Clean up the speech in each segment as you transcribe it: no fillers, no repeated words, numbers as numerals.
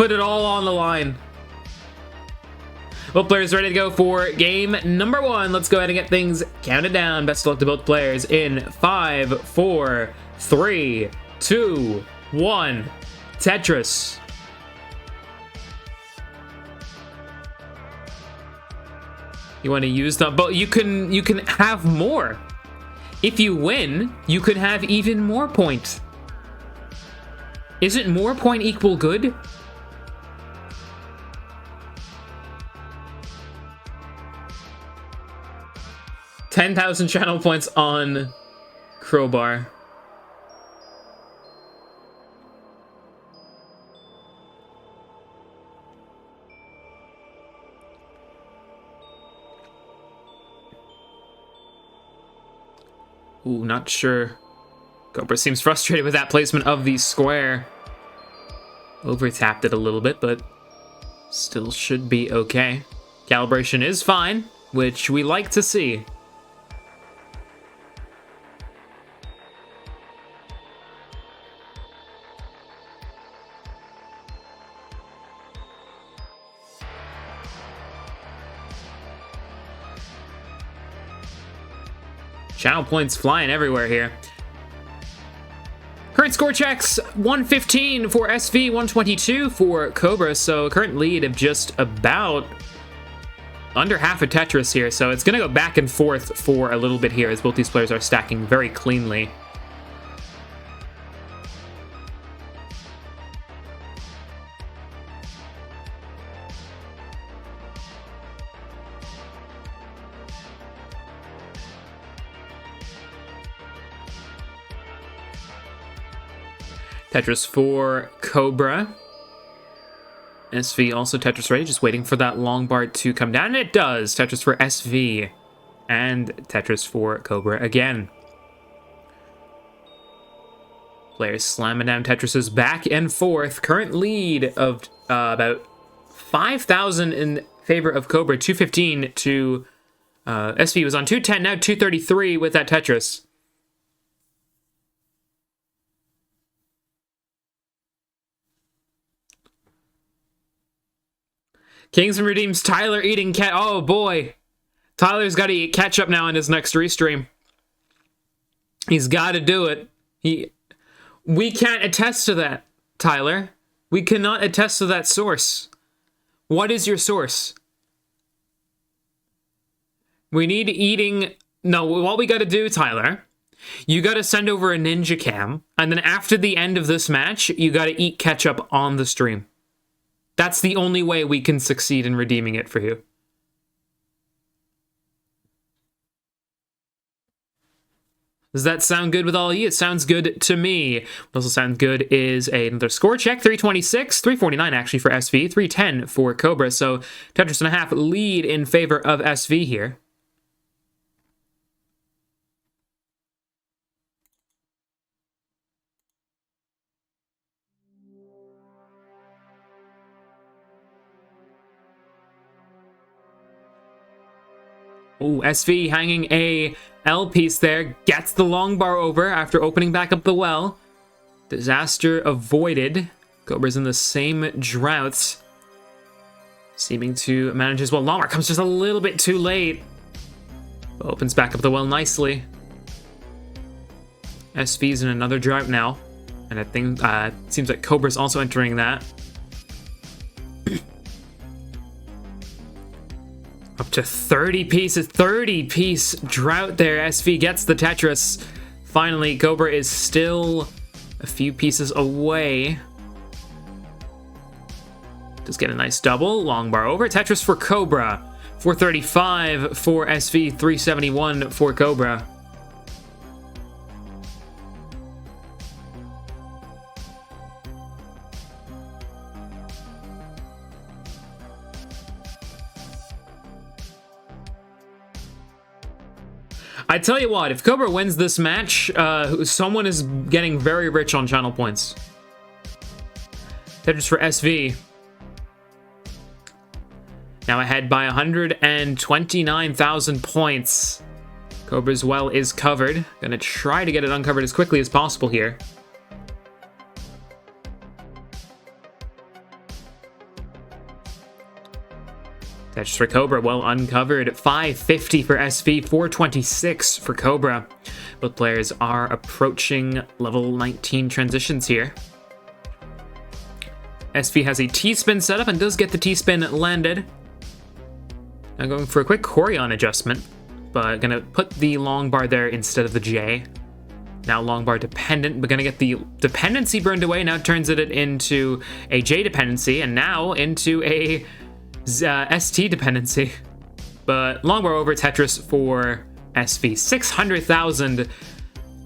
put it all on the line. Both players ready to go for game number 1. Let's go ahead and get things counted down. Best of luck to both players in 5, 4, 3, 2, 1. Tetris. You want to use them, but you can have more. If you win, you could have even more points. Isn't more point equal good? $10,000 channel points on Crowbar. Ooh, not sure. Cobra seems frustrated with that placement of the square. Over-tapped it a little bit, but still should be okay. Calibration is fine, which we like to see. Channel points flying everywhere here. Current score checks, 115 for SV, 122 for Cobra, so current lead of just about under half a Tetris here, so it's going to go back and forth for a little bit here as both these players are stacking very cleanly. Tetris for Cobra. SV also Tetris ready, just waiting for that long bar to come down, and it does. Tetris for SV, and Tetris for Cobra again. Players slamming down Tetris's back and forth. Current lead of about 5,000 in favor of Cobra, 215 to SV was on 210, now 233 with that Tetris. Kings and Redeems, Tyler eating cat. Oh boy. Tyler's got to eat ketchup now in his next restream. He's got to do it. We can't attest to that, Tyler. We cannot attest to that source. What is your source? We need eating... No, what we got to do, Tyler, you got to send over a ninja cam, and then after the end of this match, you got to eat ketchup on the stream. That's the only way we can succeed in redeeming it for you. Does that sound good with all of you? It sounds good to me. What also sounds good is another score check. 326, 349 actually for SV, 310 for Cobra. So Tetris and a half lead in favor of SV here. Ooh, SV hanging a L piece there, gets the long bar over after opening back up the well. Disaster avoided. Cobra's in the same droughts. Seeming to manage as well. Long bar comes just a little bit too late. Opens back up the well nicely. SV's in another drought now. And I think it seems like Cobra's also entering that. Up to 30 pieces, 30-piece drought there. SV gets the Tetris. Finally, Cobra is still a few pieces away. Just get a nice double. Long bar over. Tetris for Cobra. 435 for SV, 371 for Cobra. I tell you what, if Cobra wins this match, someone is getting very rich on channel points. Tetris for SV. Now ahead by 129,000 points. Cobra's well is covered. Gonna try to get it uncovered as quickly as possible here. Tetris for Cobra, well uncovered. 550 for SV, 426 for Cobra. Both players are approaching level 19 transitions here. SV has a T-spin setup and does get the T-spin landed. Now going for a quick Chorion adjustment, but gonna put the long bar there instead of the J. Now long bar dependent, but gonna get the dependency burned away. Now turns it into a J dependency, and now into a ST dependency. But long bar over Tetris for SV. 600,000.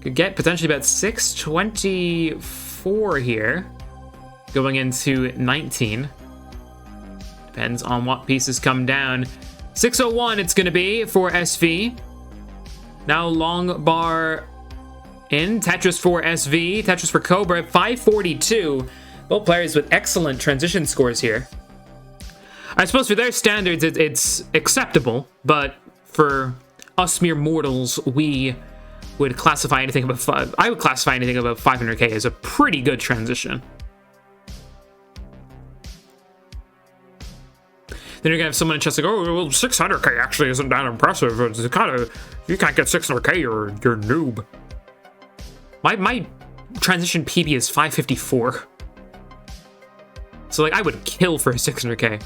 Could get potentially about 624 here. Going into 19. Depends on what pieces come down. 601 it's gonna be for SV. Now long bar in. Tetris for SV. Tetris for Cobra. 542. Both players with excellent transition scores here. I suppose for their standards, it's acceptable, but for us mere mortals, we would classify anything above I would classify anything above 500k as a pretty good transition. Then you're gonna have someone in chess like, oh, well, 600k actually isn't that impressive. It's kind of, you can't get 600k, you're a noob. My transition PB is 554. So like, I would kill for a 600k.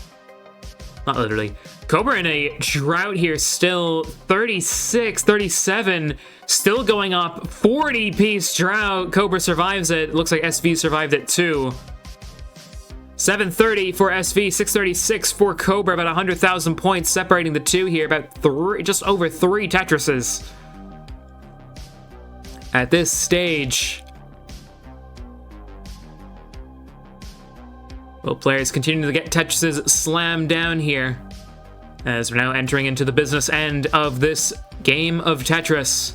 Not literally. Cobra in a drought here still. 36, 37, still going up. 40-piece drought. Cobra survives it. Looks like SV survived it too. 730 for SV, 636 for Cobra. About 100,000 points separating the two here. About just over 3 Tetrises. At this stage, both players continue to get Tetrises slammed down here as we're now entering into the business end of this game of Tetris.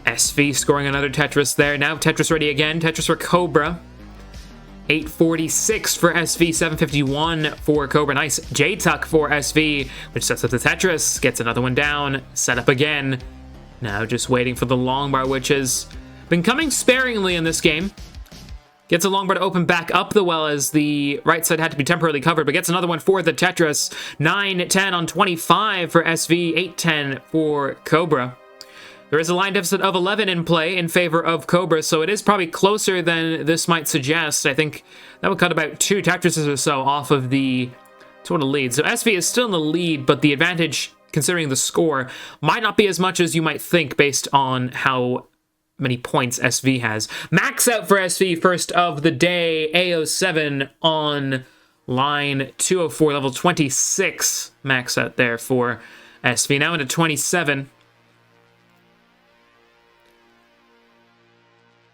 SV scoring another Tetris there. Now Tetris ready again. Tetris for Cobra. 846 for SV, 751 for Cobra. Nice J-tuck for SV, which sets up the Tetris. Gets another one down. Set up again. Now just waiting for the long bar, which has been coming sparingly in this game. Gets a long bar to open back up the well as the right side had to be temporarily covered, but gets another one for the Tetris. 9-10 on 25 for SV, 8-10 for Cobra. There is a line deficit of 11 in play in favor of Cobra, so it is probably closer than this might suggest. I think that would cut about 2 Tetrises or so off of the total lead. So SV is still in the lead, but the advantage, considering the score, might not be as much as you might think based on how many points SV has. Max out for SV, first of the day. A07 on line 204, level 26. Max out there for SV. Now into 27.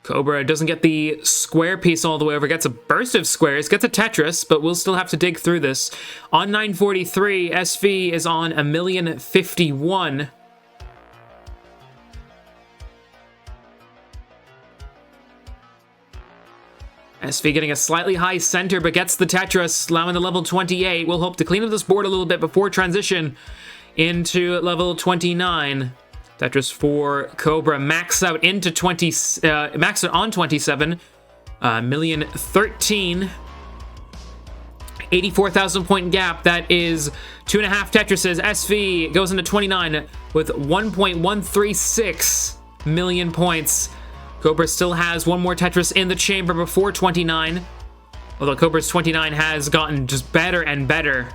Cobra doesn't get the square piece all the way over, gets a burst of squares, gets a Tetris, but we'll still have to dig through this. On 943, SV is on 1,051,000. SV getting a slightly high center, but gets the Tetris, allowing the level 28. We'll hope to clean up this board a little bit before transition into level 29. Tetris for Cobra, max out into max out on 27, 1,013,000. 84,000 point gap. That is 2.5 Tetrises. SV goes into 29 with 1.136 million points. Cobra still has one more Tetris in the chamber before 29. Although Cobra's 29 has gotten just better and better.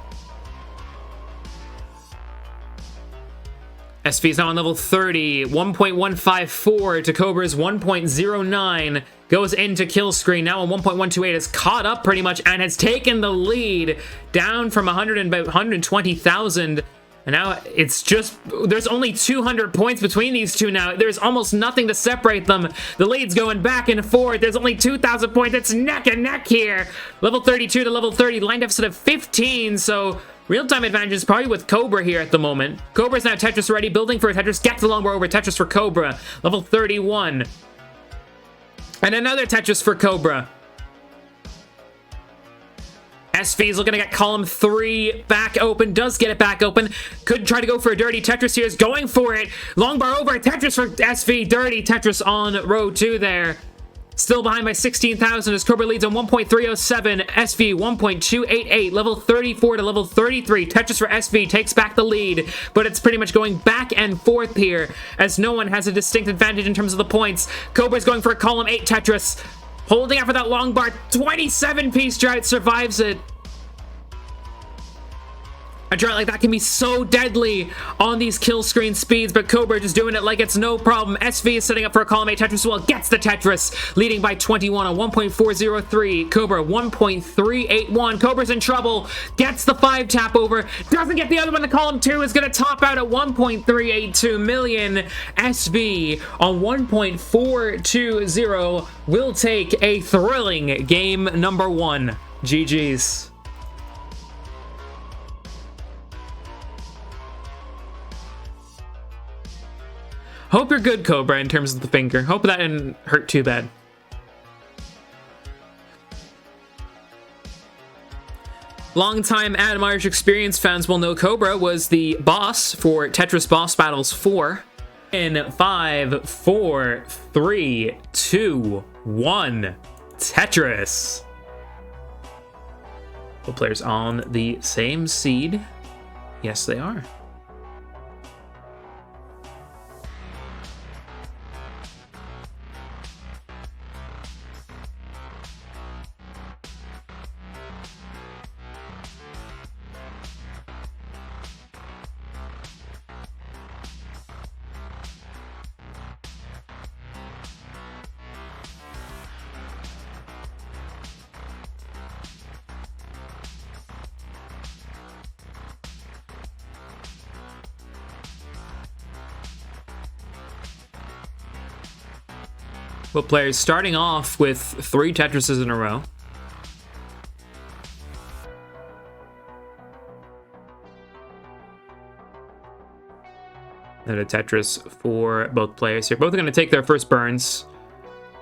SV is now on level 30, 1.154 to Cobra's 1.09, goes into kill screen, now on 1.128, has caught up pretty much and has taken the lead down from 120,000, and now it's just, there's only 200 points between these two now. There's almost nothing to separate them. The lead's going back and forth. There's only 2,000 points. It's neck and neck here. Level 32 to level 30, line deficit of 15, so real-time advantage is probably with Cobra here at the moment. Cobra's now Tetris ready, building for a Tetris, gets the long bar over Tetris for Cobra. Level 31. And another Tetris for Cobra. SV is looking to get column 3 back open, does get it back open. Could try to go for a dirty Tetris here, is going for it. Long bar over, Tetris for SV, dirty Tetris on row 2 there. Still behind by 16,000 as Cobra leads on 1.307, SV 1.288, level 34 to level 33. Tetris for SV takes back the lead, but it's pretty much going back and forth here as no one has a distinct advantage in terms of the points. Cobra's going for a column 8 Tetris, holding out for that long bar. 27-piece drought survives it. A drought like that can be so deadly on these kill screen speeds, but Cobra just doing it like it's no problem. SV is setting up for a column 8 Tetris as well, gets the Tetris, leading by 21 on 1.403. Cobra 1.381. Cobra's in trouble, gets the 5 tap over, doesn't get the other one. The column 2 is going to top out at 1.382 million. SV on 1.420 will take a thrilling game number 1. GG's. Hope you're good, Cobra, in terms of the finger. Hope that didn't hurt too bad. Longtime Adamirish Experience fans will know Cobra was the boss for Tetris Boss Battles 4. In 5, 4, 3, 2, 1, Tetris. Both players on the same seed. Yes, they are. Both players starting off with 3 Tetrises in a row. And a Tetris for both players here. Both are going to take their first burns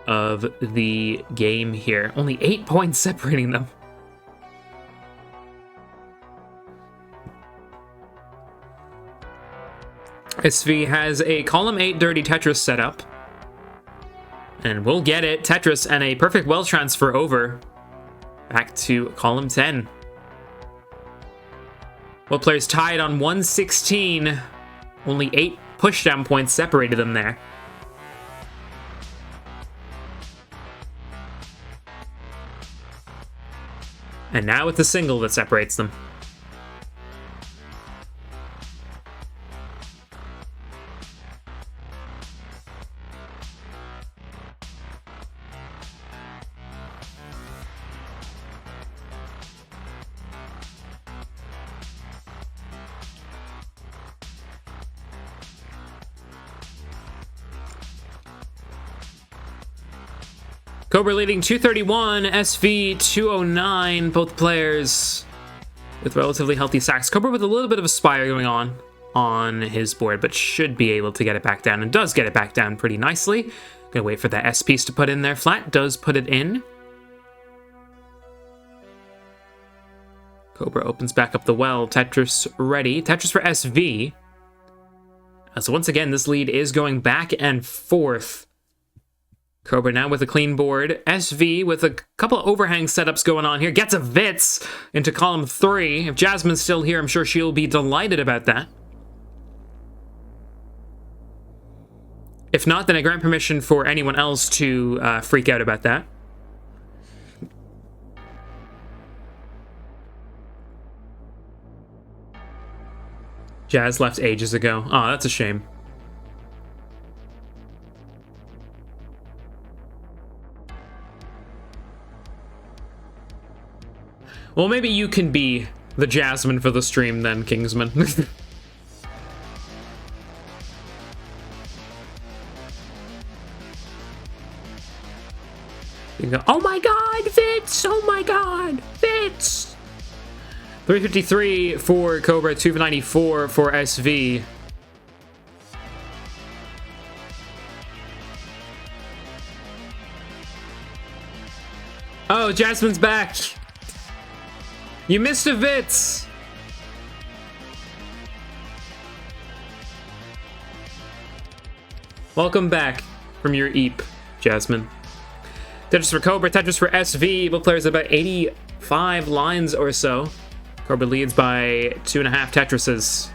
of the game here. Only 8 points separating them. SV has a column 8 dirty Tetris setup. And we'll get it. Tetris and a perfect well transfer over. Back to column 10. Both players tied on 116. Only 8 pushdown points separated them there. And now it's the single that separates them. Cobra leading 231, SV 209, both players with relatively healthy sacks. Cobra with a little bit of a spire going on his board, but should be able to get it back down, and does get it back down pretty nicely. Gonna wait for that S piece to put in there flat, does put it in. Cobra opens back up the well, Tetris ready. Tetris for SV. So once again, this lead is going back and forth. Cobra now with a clean board. SV with a couple of overhang setups going on here. Gets a Vitz into column 3. If Jasmine's still here, I'm sure she'll be delighted about that. If not, then I grant permission for anyone else to freak out about that. Jazz left ages ago. Oh, that's a shame. Well, maybe you can be the Jasmine for the stream then, Kingsman. You go, oh my god, Fitz! Oh my god, Fitz! 353 for Cobra, 294 for SV. Oh, Jasmine's back! You missed a Vitz! Welcome back from your eep, Jasmine. Tetris for Cobra, Tetris for SV. Both players about 85 lines or so. Cobra leads by 2.5 Tetrises.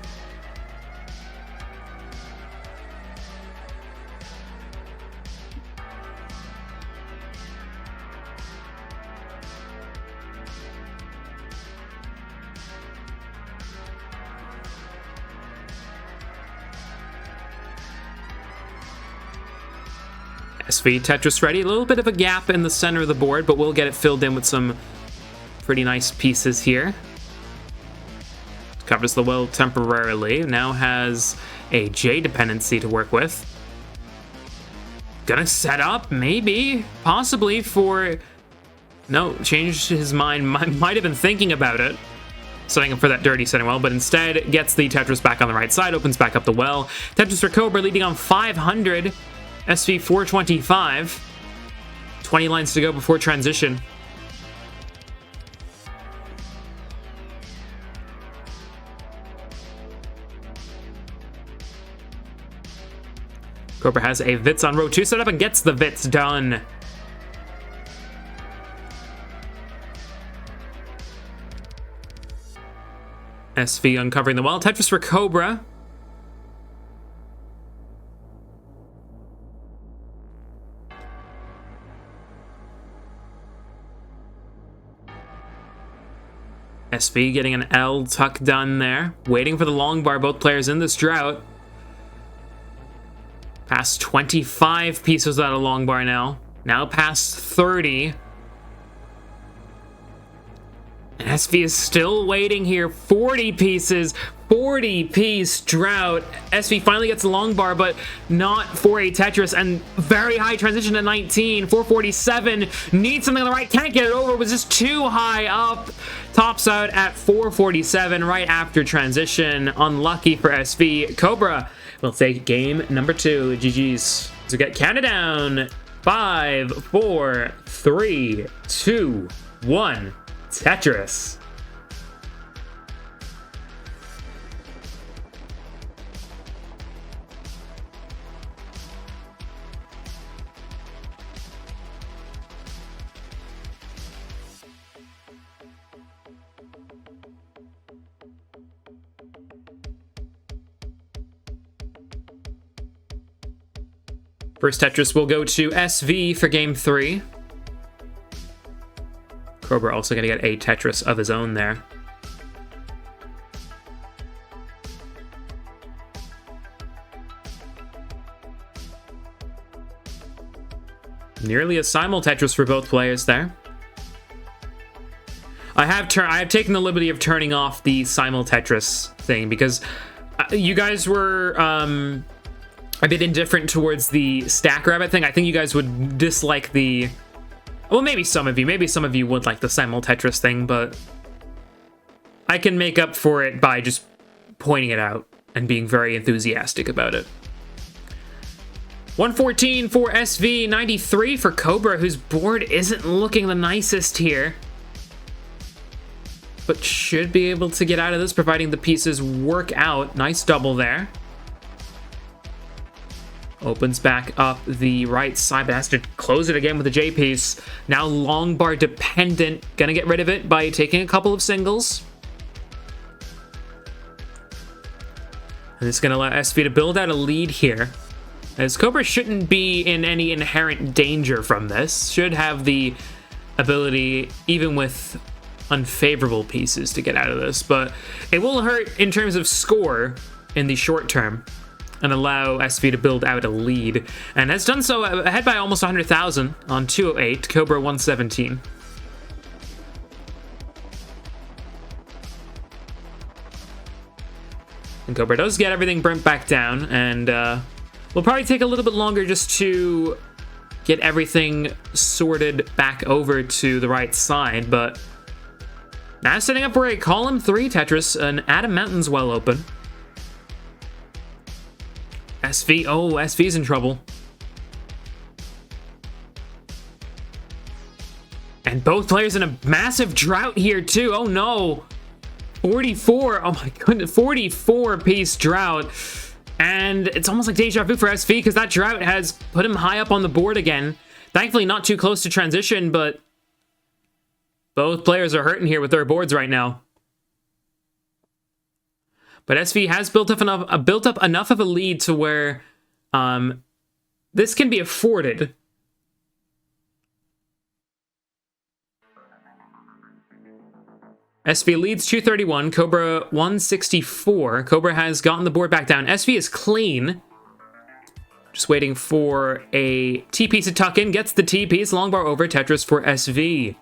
SV Tetris ready. A little bit of a gap in the center of the board, but we'll get it filled in with some pretty nice pieces here. Covers the well temporarily. Now has a J dependency to work with. Gonna set up, maybe, possibly for... No, changed his mind. Might have been thinking about it. Setting up for that dirty setting well, but instead gets the Tetris back on the right side, opens back up the well. Tetris for Cobra leading on 500. SV 425. 20 lines to go before transition. Cobra has a Vits on row 2 set up and gets the Vits done. SV uncovering the well. Tetris for Cobra. SV getting an L tuck done there. Waiting for the long bar, both players in this drought. Past 25 pieces out of long bar now. Now past 30. And SV is still waiting here. 40 pieces. 40-piece drought. SV finally gets the long bar, but not for a Tetris. And very high transition to 19. 447. Needs something on the right. Can't get it over. It was just too high up. Tops out at 447 right after transition. Unlucky for SV. Cobra will take game number 2. GG's. So get counted down. 5, 4, 3, 2, 1. Tetris. First Tetris will go to SV for game 3. Cobra also going to get a Tetris of his own there. Nearly a simul Tetris for both players there. I have taken the liberty of turning off the simul Tetris thing because you guys were a bit indifferent towards the stack rabbit thing. I think you guys would dislike the... Well, maybe some of you would like the simul Tetris thing, but I can make up for it by just pointing it out and being very enthusiastic about it. 114 for SV, 93 for Cobra, whose board isn't looking the nicest here, but should be able to get out of this, providing the pieces work out. Nice double there. Opens back up the right side, but has to close it again with a J piece. Now long bar dependent. Gonna get rid of it by taking a couple of singles. And it's gonna allow SV to build out a lead here, as Cobra shouldn't be in any inherent danger from this. Should have the ability, even with unfavorable pieces, to get out of this. But it will hurt in terms of score in the short term, and allow SV to build out a lead, and has done so ahead by almost 100,000 on 208, Cobra 117. And Cobra does get everything burnt back down, and will probably take a little bit longer just to get everything sorted back over to the right side, but now setting up for a column 3 Tetris, an Adam Mountain's well open. SV, oh, SV's in trouble. And both players in a massive drought here too. Oh no. 44, oh my goodness, 44-piece drought. And it's almost like deja vu for SV, because that drought has put him high up on the board again. Thankfully, not too close to transition, but both players are hurting here with their boards right now. But SV has built up enough of a lead to where this can be afforded. SV leads 231, Cobra 164. Cobra has gotten the board back down. SV is clean. Just waiting for a T-piece to tuck in. Gets the T-piece. Long bar over. Tetris for SV.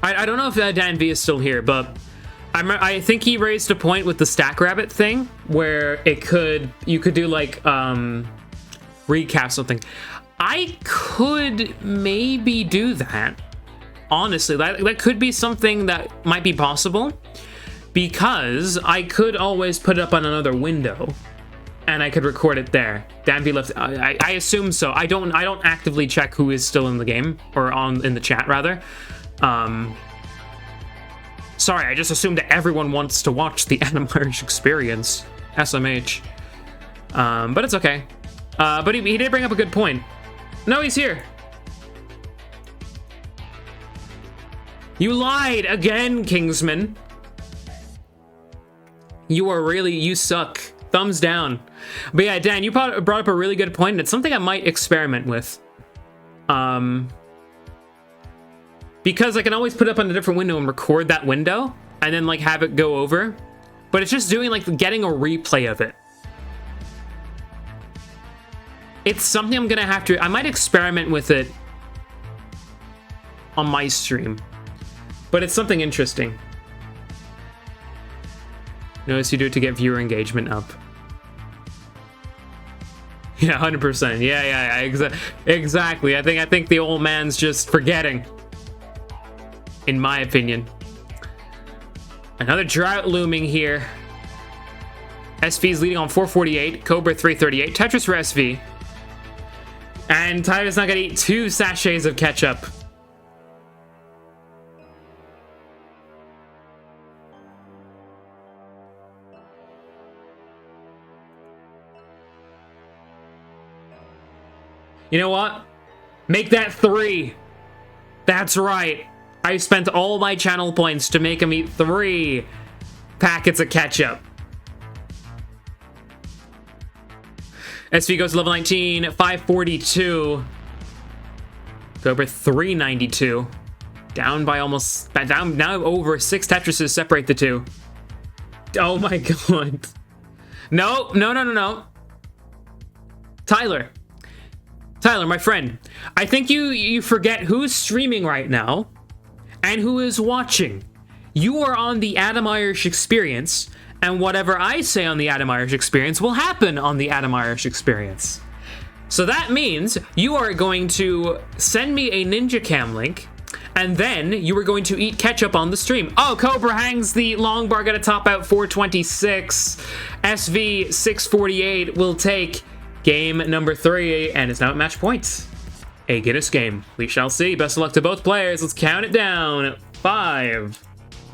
I don't know if Dan V is still here, but I think he raised a point with the Stack Rabbit thing where you could do like recap something. I could maybe do that. Honestly, that could be something that might be possible, because I could always put it up on another window and I could record it there. Dan V left. I assume so. I don't actively check who is still in the game, or in the chat rather. Sorry, I just assumed that everyone wants to watch the Adamirish experience. SMH. But it's okay. But he did bring up a good point. No, he's here. You lied again, Kingsman. You suck. Thumbs down. But yeah, Dan, you brought up a really good point, and it's something I might experiment with. Because I can always put it up on a different window and record that window, and then like have it go over. But it's just doing like getting a replay of it. It's something I'm gonna have to, I might experiment with it on my stream. But it's something interesting. Notice you do it to get viewer engagement up. Yeah, 100%. Yeah, exactly. I think the old man's just forgetting. In my opinion. Another drought looming here. SV's leading on 448, Cobra 338, Tetris for SV. And Tyler's not gonna eat 2 sachets of ketchup. You know what? Make that 3. That's right. I spent all my channel points to make him eat 3 packets of ketchup. SV goes to level 19, 542. Cobra 392. Down by almost, down now over 6 Tetrises separate the two. Oh my god. No. Tyler, my friend. I think you forget who's streaming right now. And who is watching. You are on the Adamirish experience, and whatever I say on the Adamirish experience will happen on the Adamirish experience. So that means you are going to send me a Ninja Cam link, and then you are going to eat ketchup on the stream. Oh, Cobra hangs the long bar, gonna top out 426. SV 648 will take game number 3, and is now at match points. A Guinness game. We shall see. Best of luck to both players. Let's count it down. 5,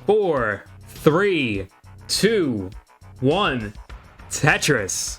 4, 3, 2, 1. Tetris.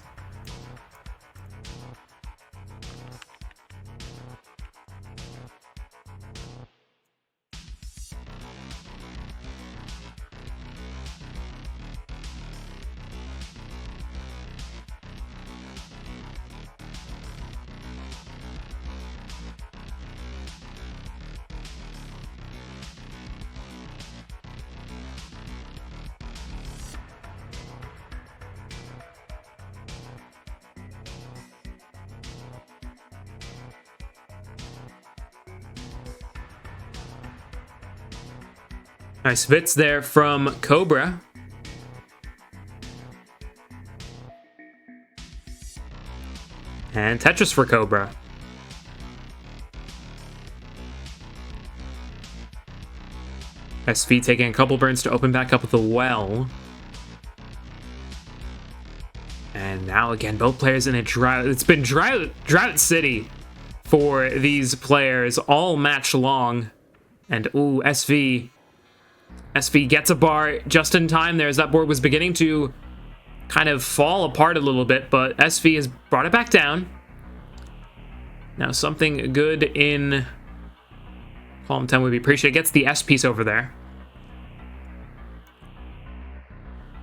Nice bits there from Cobra. And Tetris for Cobra. SV taking a couple burns to open back up with the well. And now again, both players in a drought. It's been drought city for these players all match long. And ooh, SV SV gets a bar just in time there as that board was beginning to kind of fall apart a little bit, but SV has brought it back down. Now something good in column 10 would be appreciated. Gets the S piece over there.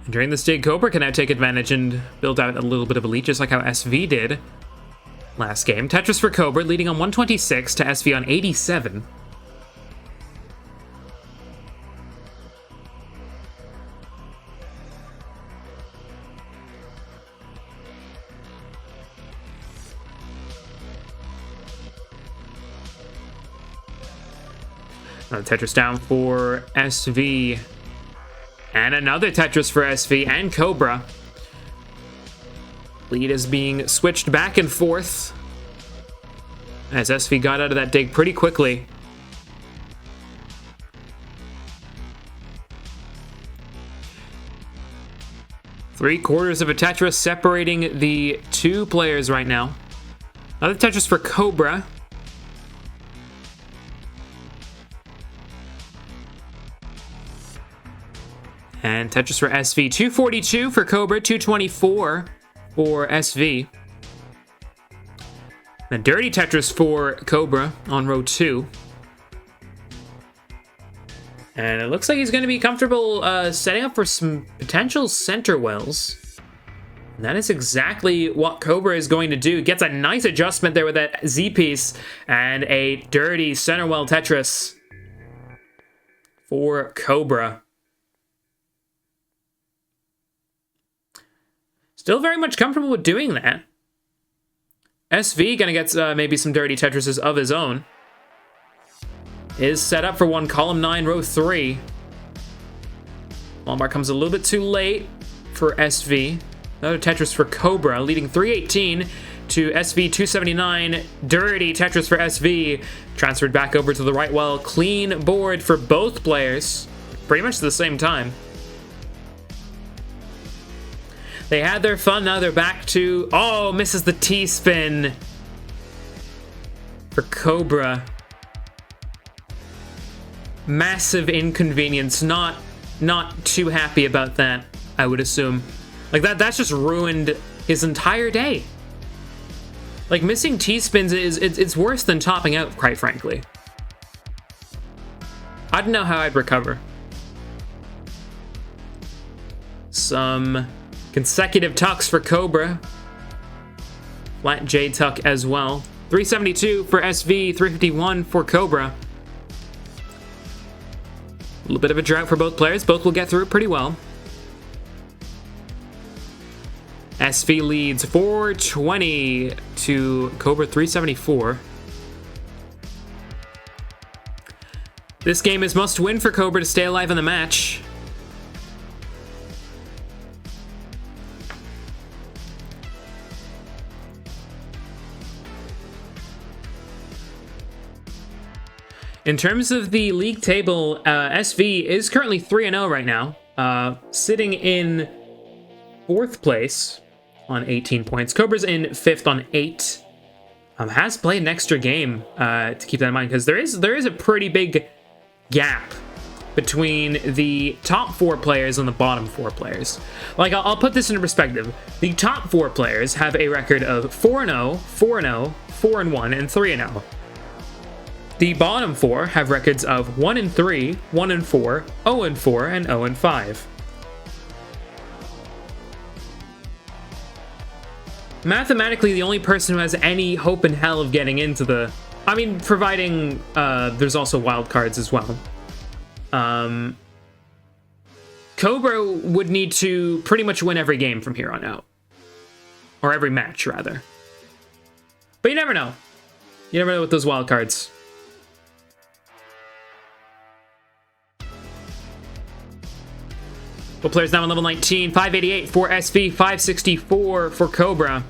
And during this dig, Cobra can now take advantage and build out a little bit of a lead, just like how SV did last game. Tetris for Cobra, leading on 126 to SV on 87. Another Tetris down for SV. And another Tetris for SV and Cobra. Lead is being switched back and forth as SV got out of that dig pretty quickly. Three-quarters of a Tetris separating the two players right now. Another Tetris for Cobra. And Tetris for SV. 242 for Cobra, 224 for SV. The dirty Tetris for Cobra on row 2. And it looks like he's going to be comfortable setting up for some potential center wells. And that is exactly what Cobra is going to do. Gets a nice adjustment there with that Z piece and a dirty center well Tetris for Cobra. Still very much comfortable with doing that. SV gonna get maybe some dirty Tetrises of his own. Is set up for one, column 9, row 3. Lombard comes a little bit too late for SV. Another Tetris for Cobra, leading 318 to SV 279. Dirty Tetris for SV. Transferred back over to the right well. Clean board for both players. Pretty much at the same time. They had their fun, now they're back to... Oh, misses the T-spin for Cobra. Massive inconvenience. Not too happy about that, I would assume. Like, that's just ruined his entire day. Like, missing T-spins it's worse than topping out, quite frankly. I don't know how I'd recover. Some consecutive tucks for Cobra. Flat J tuck as well. 372 for SV, 351 for Cobra. A little bit of a drought for both players. Both will get through it pretty well. SV leads 420 to Cobra 374. This game is must win for Cobra to stay alive in the match. In terms of the league table, SV is currently 3-0 right now, sitting in 4th place on 18 points. Cobra's in 5th on 8. Has played an extra game to keep that in mind, because there is a pretty big gap between the top 4 players and the bottom 4 players. Like, I'll put this into perspective. The top 4 players have a record of 4-0, 4-0, 4-1, and 3-0. The bottom 4 have records of 1-3, 1-4, 0-4, and 0-5. Mathematically, the only person who has any hope in hell of getting into the... I mean, providing there's also wild cards as well. Cobra would need to pretty much win every game from here on out. Or every match, rather. But you never know. You never know with those wild cards. Both players now on level 19. 588 for SV, 564 for Cobra.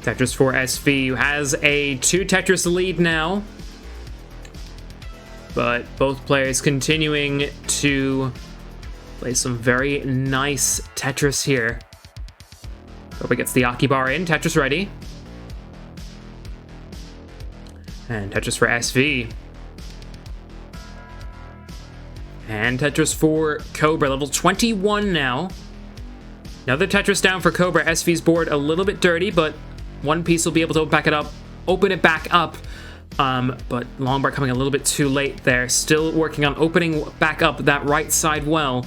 Tetris for SV, who has a 2 Tetris lead now. But both players continuing to play some very nice Tetris here. Cobra gets the Aki bar in. Tetris ready. And Tetris for SV. And Tetris for Cobra, level 21 now. Another Tetris down for Cobra. SV's board a little bit dirty, but one piece will be able to open it back up. But Longbar coming a little bit too late there. Still working on opening back up that right side well.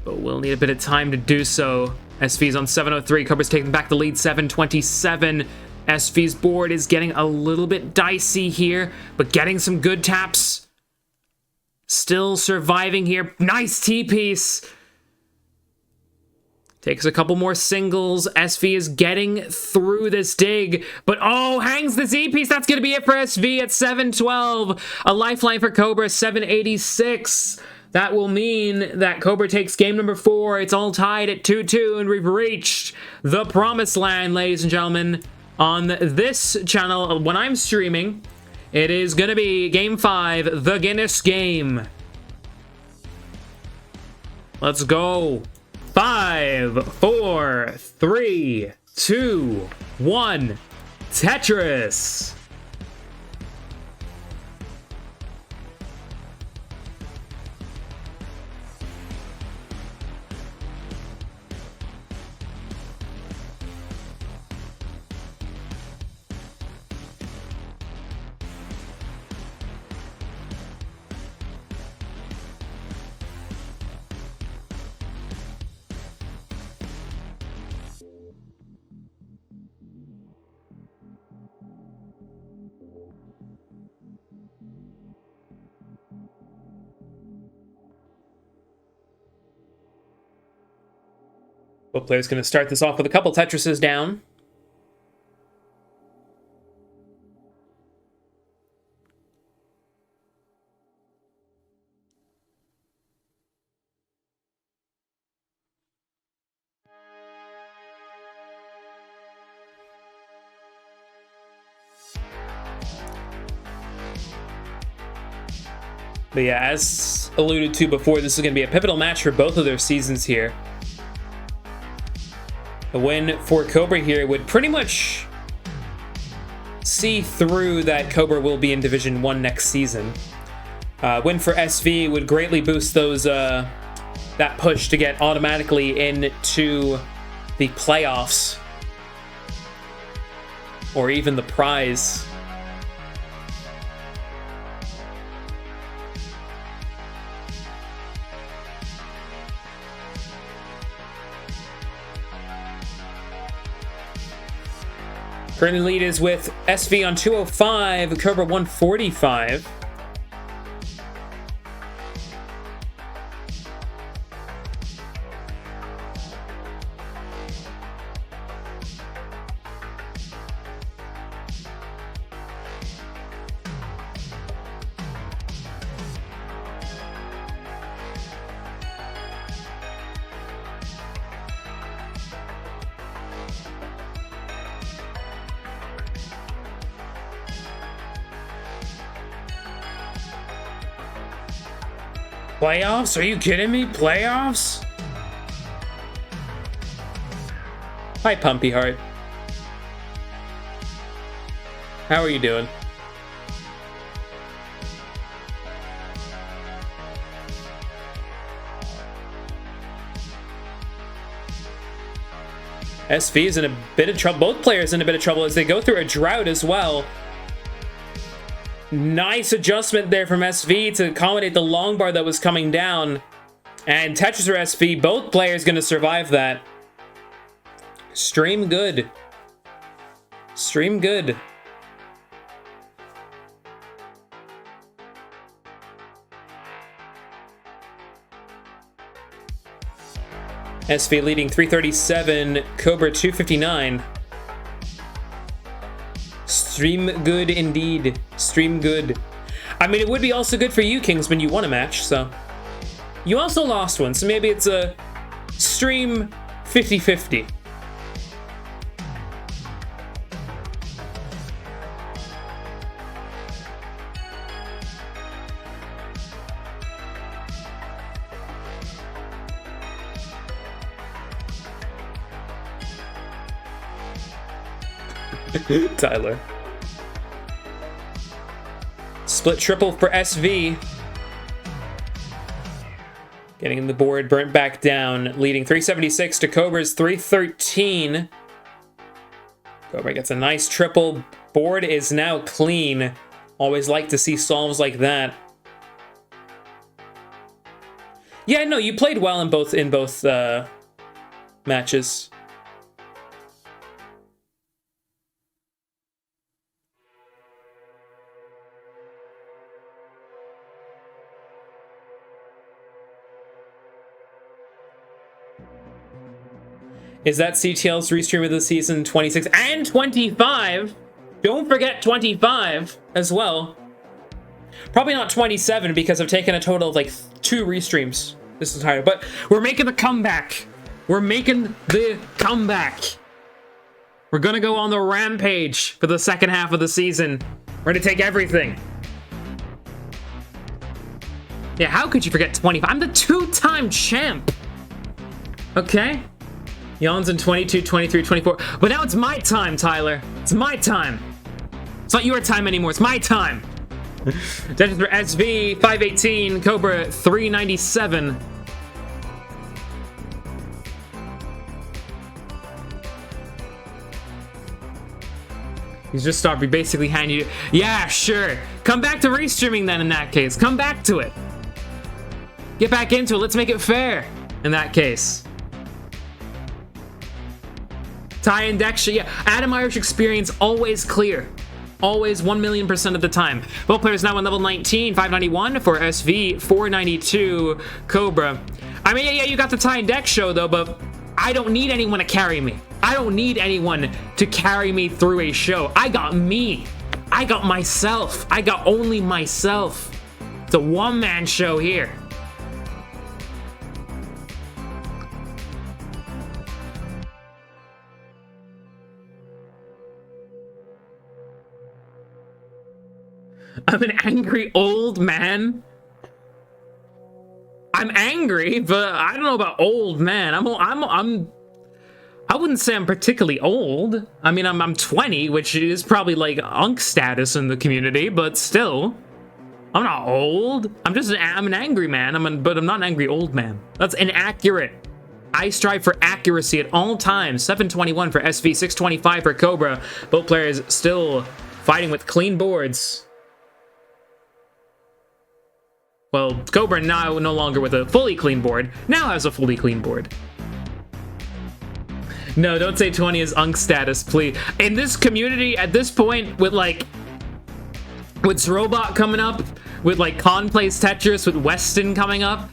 But we'll need a bit of time to do so. SV's on 703. Cobra's taking back the lead, 727. SV's board is getting a little bit dicey here, but getting some good taps. Still surviving here. Nice T-piece. Takes a couple more singles. SV is getting through this dig, but oh, hangs the Z-piece. That's going to be it for SV at 712. A lifeline for Cobra, 786. That will mean that Cobra takes game number 4. It's all tied at 2-2, and we've reached the promised land, ladies and gentlemen. On this channel, when I'm streaming, it is going to be Game 5, the Guinness game. Let's go. 5, 4, 3, 2, 1. Tetris. Both players going to start this off with a couple Tetrises down. But yeah, as alluded to before, this is going to be a pivotal match for both of their seasons here. A win for Cobra here would pretty much see through that Cobra will be in Division 1 next season. Win for SV would greatly boost those that push to get automatically into the playoffs or even the prize. Current lead is with SV on 205, Cobra 145. Playoffs? Are you kidding me? Playoffs? Hi, Pumpy Heart. How are you doing? SV is in a bit of trouble. Both players in a bit of trouble as they go through a drought as well. Nice adjustment there from SV to accommodate the long bar that was coming down. And Tetris or SV, both players going to survive that. Stream good. Stream good. SV leading 337, Cobra 259. Stream good indeed. Stream good. I mean, it would be also good for you, Kingsman. You won a match, so. You also lost one, so maybe it's a stream 50-50. Tyler. Split triple for SV. Getting the board burnt back down, leading 376 to Cobra's 313. Cobra gets a nice triple. Board is now clean. Always like to see solves like that. Yeah, no, you played well in both matches. Is that CTL's restream of the season 26 and 25? Don't forget 25 as well. Probably not 27 because I've taken a total of like 2 restreams this entire. But we're making the comeback. We're making the comeback. We're gonna go on the rampage for the second half of the season. We're gonna take everything. Yeah, how could you forget 25? I'm the 2-time champ. Okay. Yawns in 22, 23, 24. But now it's my time, Tyler. It's my time. It's not your time anymore. It's my time. Tetris for SV, 518. Cobra, 397. He's just stopped. We basically hand you... Yeah, sure. Come back to restreaming then in that case. Come back to it. Get back into it. Let's make it fair in that case. Tie and deck, yeah. Adamirish experience, always clear. Always 1,000,000% of the time. Both players now on level 19, 591 for SV, 492 Cobra. I mean, yeah, you got the tie and deck show though, but I don't need anyone to carry me. I don't need anyone to carry me through a show. I got me. I got myself. I got only myself. It's a one-man show here. I'm an angry old man. I'm angry, but I don't know about old man. I wouldn't say I'm particularly old. I mean, I'm 20, which is probably like unk status in the community, but still, I'm not old. I'm an angry man. But I'm not an angry old man. That's inaccurate. I strive for accuracy at all times. 721 for SV, 625 for Cobra. Both players still fighting with clean boards. Well, Cobra now no longer with a fully clean board, now has a fully clean board. No, don't say 20 is unk status, please. In this community, at this point, with Robot coming up, with like Con plays Tetris, with Weston coming up,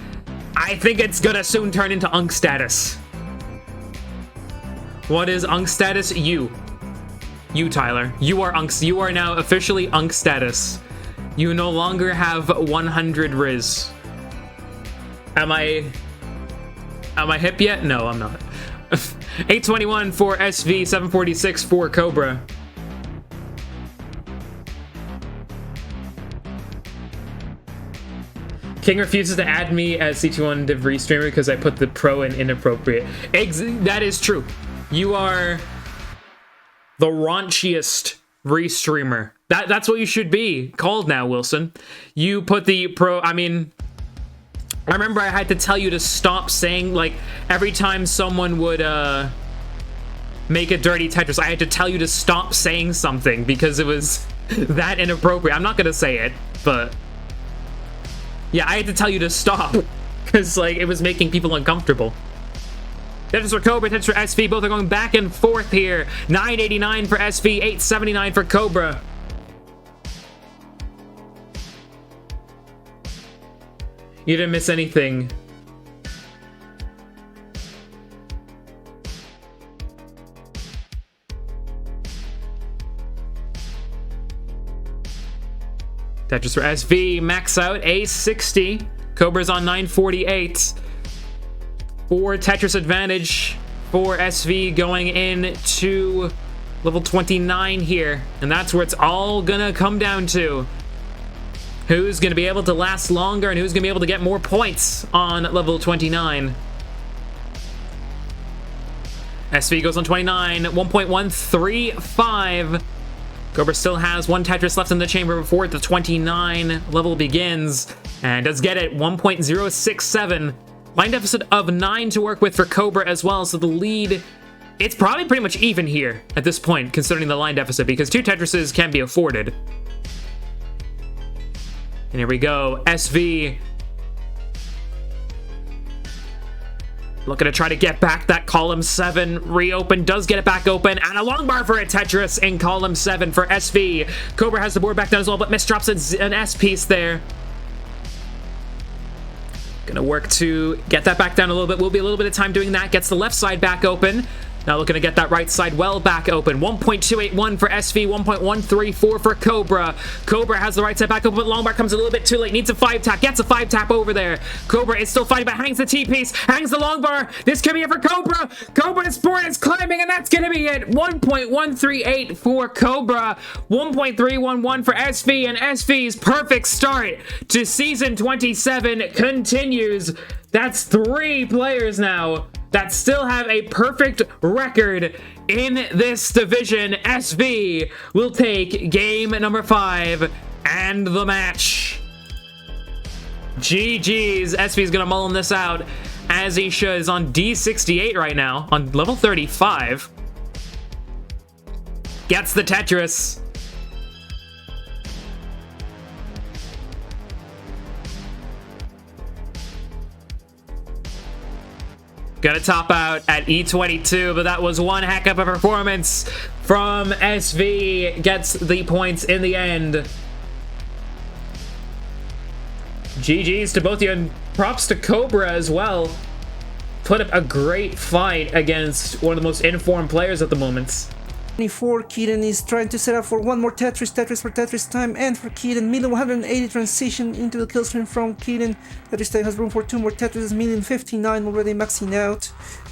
I think it's gonna soon turn into unk status. What is unk status? You, Tyler. You are now officially unk status. You no longer have 100 Riz. Am I hip yet? No, I'm not. 821 for SV, 746 for Cobra. King refuses to add me as CT1 Div Restreamer because I put the pro in inappropriate. That is true. You are the raunchiest Restreamer. That's what you should be called now, Wilson. You put the pro... I mean, I remember I had to tell you to stop saying, like, every time someone would make a dirty Tetris, I had to tell you to stop saying something because it was that inappropriate. I'm not gonna say it, but... yeah, I had to tell you to stop because, like, it was making people uncomfortable. Tetris for Cobra, Tetris for SV, both are going back and forth here. 989 for SV, 879 for Cobra. You didn't miss anything. Tetris for SV, max out, A60. Cobra's on 948. 4 Tetris advantage for SV going into level 29 here. And that's where it's all gonna come down to. Who's gonna be able to last longer and who's gonna be able to get more points on level 29. SV goes on 29, 1.135. Cobra still has one Tetris left in the chamber before the 29 level begins, and does get it, 1.067. Line deficit of 9 to work with for Cobra as well, so the lead, it's probably pretty much even here at this point, considering the line deficit, because 2 Tetrises can be afforded. And here we go, SV looking to try to get back that column 7. Reopen, does get it back open, and a long bar for a Tetris in column 7 for SV. Cobra has the board back down as well, but misdrops an S piece there. Gonna work to get that back down a little bit. Will be a little bit of time doing that. Gets the left side back open. Now looking to get that right side well back open. 1.281 for SV, 1.134 for Cobra. Cobra has the right side back open, but long bar comes a little bit too late. Needs a 5-tap, gets a 5-tap over there. Cobra is still fighting, but hangs the T-piece, hangs the long bar. This could be it for Cobra. Cobra's board is climbing, and that's gonna be it. 1.138 for Cobra, 1.311 for SV, and SV's perfect start to Season 27 continues. That's 3 players now that still have a perfect record in this division. SV will take game number 5 and the match. GG's. SV's gonna mullen this out, as he should. Is on D68 right now, on level 35. Gets the Tetris. Gonna top out at E22, but that was one heck of a performance from SV. Gets the points in the end. GG's to both of you, and props to Cobra as well. Put up a great fight against one of the most informed players at the moment. 24, Keaton is trying to set up for one more Tetris for Tetris time, and for Keaton, 180 transition into the kill stream from Keaton. Tetris time has room for 2 more Tetris, 59 already maxing out.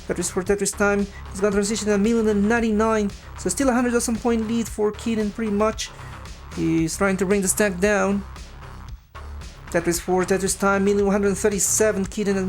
Tetris for Tetris time, he's gonna transition at 99, so still 100,000 point lead for Keaton pretty much. He's trying to bring the stack down. Tetris for Tetris time, 137, Keaton at